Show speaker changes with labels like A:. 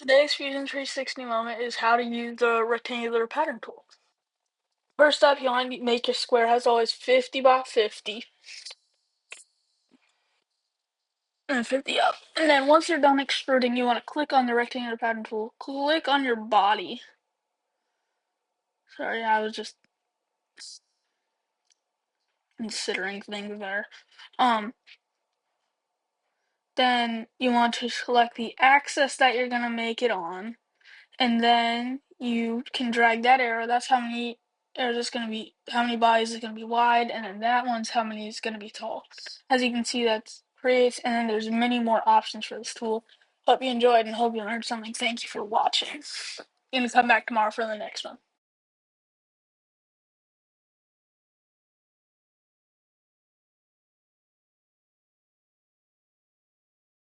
A: Today's Fusion 360 moment is how to use the rectangular pattern tool. First up, you want to make your square as always 50 by 50 and 50 up. And then once you're done extruding, you want to click on the rectangular pattern tool. Click on your body. Sorry, I was just considering things there. Then you want to select the axis that you're going to make it on. And then you can drag that arrow. That's how many arrows it's going to be, how many bodies is going to be wide, and then that one's how many is going to be tall. As you can see, that creates, and then there's many more options for this tool. Hope you enjoyed and hope you learned something. Thank you for watching. I'm going to come back tomorrow for the next one.